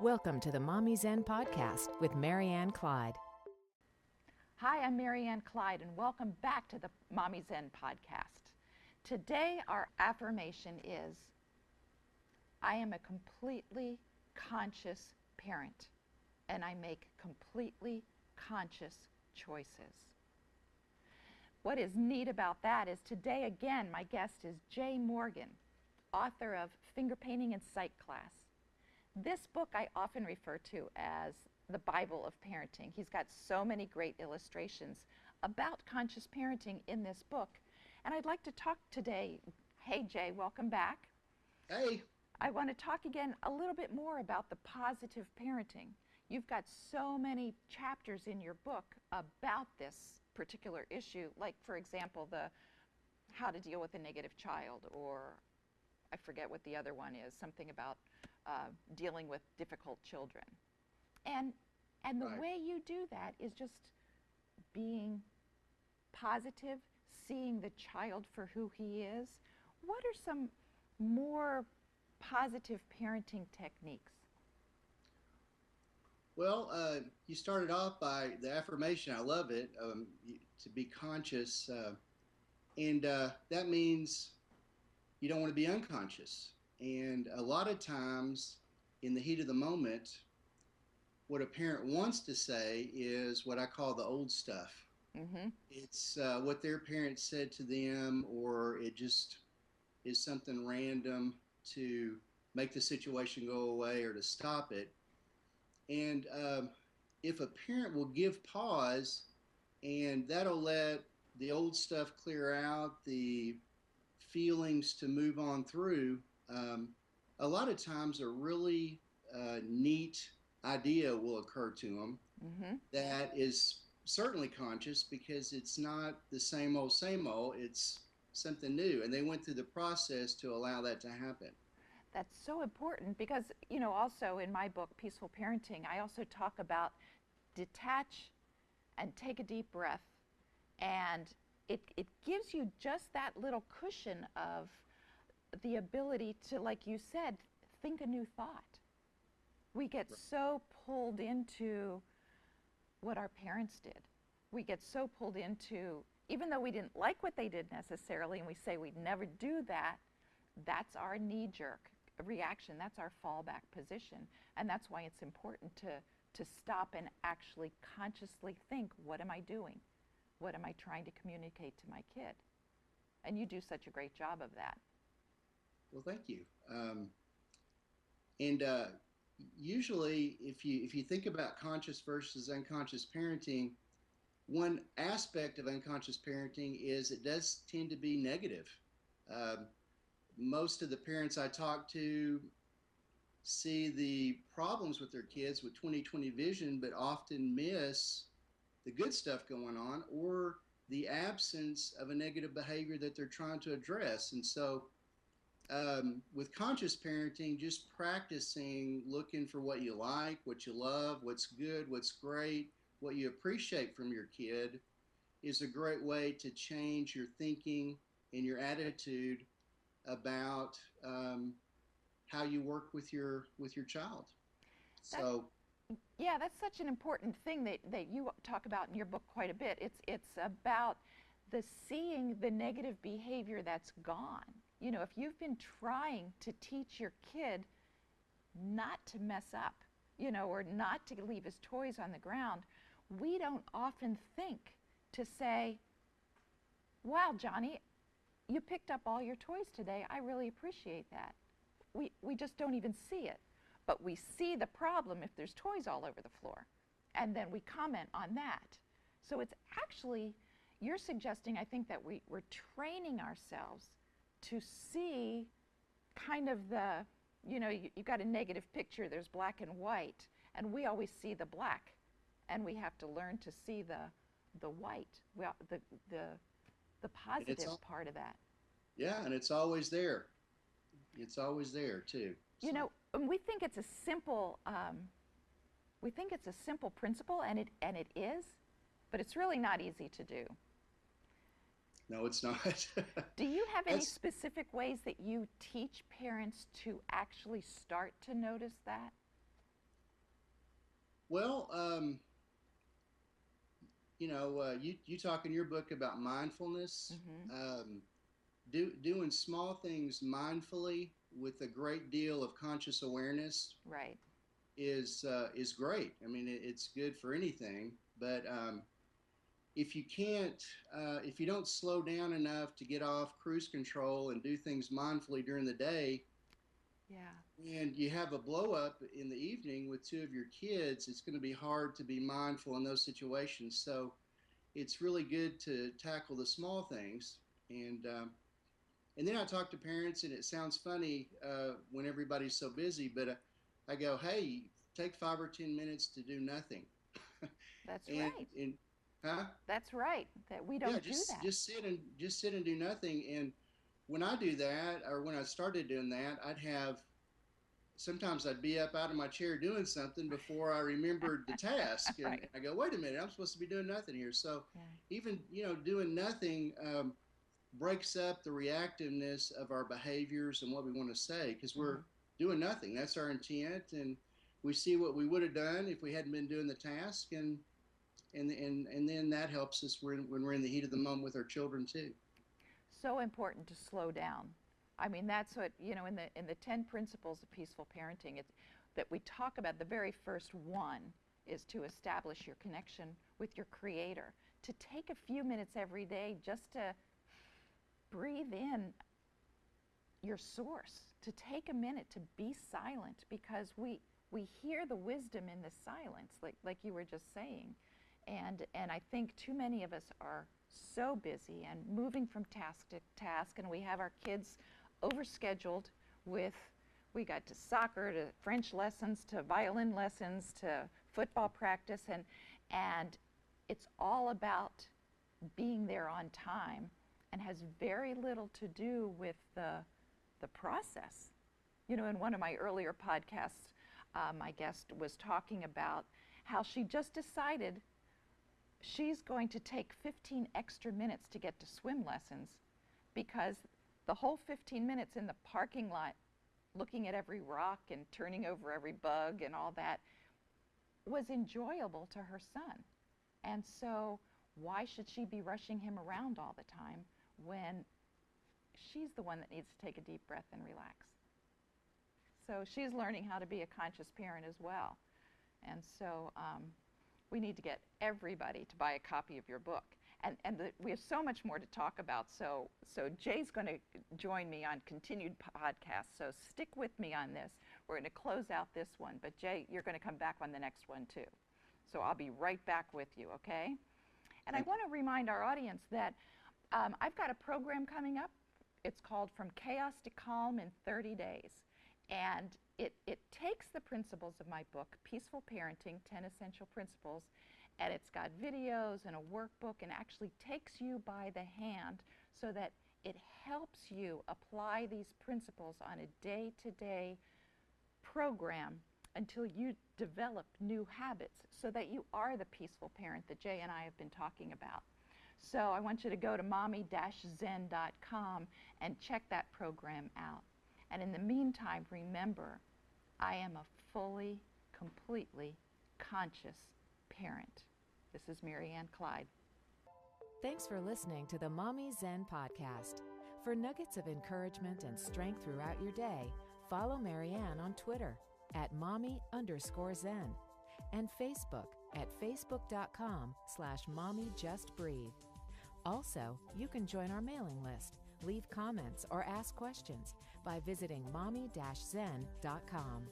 Welcome to the Mommy Zen podcast with Marianne Clyde. Hi, I'm Marianne Clyde, and welcome back to the Mommy Zen podcast. Today, our affirmation is, I am a completely conscious parent, and I make completely conscious choices. What is neat about that is today, again, my guest is Jay Morgan, author of Fingerpainting and Psych Class. This book I often refer to as the Bible of parenting. He's got so many great illustrations about conscious parenting in this book. And I'd like to talk today, hey Jay, welcome back. Hey. I want to talk again a little bit more about the positive parenting. You've got so many chapters in your book about this particular issue, like for example, the how to deal with a negative child, or I forget what the other one is, something about dealing with difficult children. And the Right. way you do that is just being positive, seeing the child for who he is. What are some more positive parenting techniques? Well, you started off by the affirmation. I love it, to be conscious. And that means you don't want to be unconscious. And a lot of times in the heat of the moment, what a parent wants to say is what I call the old stuff. Mm-hmm. It's what their parents said to them, or it just is something random to make the situation go away or to stop it. And if a parent will give pause, and that'll let the old stuff clear out, the feelings to move on through, a lot of times a really neat idea will occur to them Mm-hmm. that is certainly conscious, because it's not the same old, it's something new. And they went through the process to allow that to happen. That's so important because, also in my book, Peaceful Parenting, I also talk about detach and take a deep breath. And it gives you just that little cushion of the ability to, like you said, think a new thought. We get so pulled into what our parents did. We get so pulled into, even though we didn't like what they did necessarily, and we say we'd never do that, that's our knee-jerk reaction. That's our fallback position. And that's why it's important to stop and actually consciously think, what am I doing? What am I trying to communicate to my kid? And you do such a great job of that. Well, thank you. And usually, if you think about conscious versus unconscious parenting, one aspect of unconscious parenting is it does tend to be negative. Most of the parents I talk to see the problems with their kids with 20/20 vision, but often miss the good stuff going on, or the absence of a negative behavior that they're trying to address. And so with conscious parenting, just practicing looking for what you like, what you love, what's good, what's great, what you appreciate from your kid is a great way to change your thinking and your attitude about how you work with your child. So yeah, that's such an important thing that you talk about in your book quite a bit. It's about the seeing the negative behavior that's gone. If you've been trying to teach your kid not to mess up, or not to leave his toys on the ground, we don't often think to say, wow, Johnny, you picked up all your toys today. I really appreciate that. We just don't even see it. But we see the problem if there's toys all over the floor. And then we comment on that. So it's actually, you're suggesting, I think, that we're training ourselves to see kind of the, you've got a negative picture, there's black and white, and we always see the black. And we have to learn to see the white, well, the positive part of that. yeah, and it's always there. It's always there too. So. And we think it's a simple principle, and it is, but it's really not easy to do. No, it's not. Do you have any That's, specific ways that you teach parents to actually start to notice that? well, you talk in your book about mindfulness. Mm-hmm. Doing small things mindfully with a great deal of conscious awareness Right. is great. I mean, it's good for anything, but if you can't, if you don't slow down enough to get off cruise control and do things mindfully during the day, Yeah. and you have a blow up in the evening with two of your kids, it's going to be hard to be mindful in those situations. So it's really good to tackle the small things. And then I talk to parents, and it sounds funny when everybody's so busy, but I go, hey, take 5 or 10 minutes to do nothing. That's and right. and huh? That's right. That we Yeah, don't do that. just sit and do nothing. And when I do that, or when I started doing that, sometimes I'd be up out of my chair doing something before I remembered the task, and Right. I go, wait a minute, I'm supposed to be doing nothing here. So Yeah. even doing nothing breaks up the reactiveness of our behaviors and what we want to say, because we're Mm-hmm. doing nothing. That's our intent, and we see what we would have done if we hadn't been doing the task, and then that helps us when we're in the heat of the moment with our children too. So important to slow down. I mean, that's what, in the 10 principles of peaceful parenting, it's that we talk about. The very first one is to establish your connection with your creator, to take a few minutes every day just to breathe in your source, to take a minute to be silent, because we hear the wisdom in the silence, like you were just saying. And I think too many of us are so busy and moving from task to task, and we have our kids overscheduled with, we got to soccer, to French lessons, to violin lessons, to football practice, and it's all about being there on time, and has very little to do with the process. In one of my earlier podcasts, my guest was talking about how she just decided she's going to take 15 extra minutes to get to swim lessons, because the whole 15 minutes in the parking lot looking at every rock and turning over every bug and all that was enjoyable to her son. And so why should she be rushing him around all the time when she's the one that needs to take a deep breath and relax? So she's learning how to be a conscious parent as well. And so we need to get everybody to buy a copy of your book. And we have so much more to talk about. So Jay's going to join me on continued podcasts. So stick with me on this. We're going to close out this one. But Jay, you're going to come back on the next one too. So I'll be right back with you, okay? And I want to remind our audience that I've got a program coming up. It's called From Chaos to Calm in 30 Days. And it takes the principles of my book, Peaceful Parenting, 10 Essential Principles, and it's got videos and a workbook, and actually takes you by the hand so that it helps you apply these principles on a day-to-day program until you develop new habits, so that you are the peaceful parent that Jay and I have been talking about. So I want you to go to mommy-zen.com and check that program out. And in the meantime, remember, I am a fully, completely conscious parent. This is Marianne Clyde. Thanks for listening to the Mommy Zen podcast. For nuggets of encouragement and strength throughout your day, follow Marianne on Twitter at mommy_zen and Facebook at facebook.com/mommyjustbreathe. Also, you can join our mailing list, leave comments, or ask questions by visiting mommy-zen.com.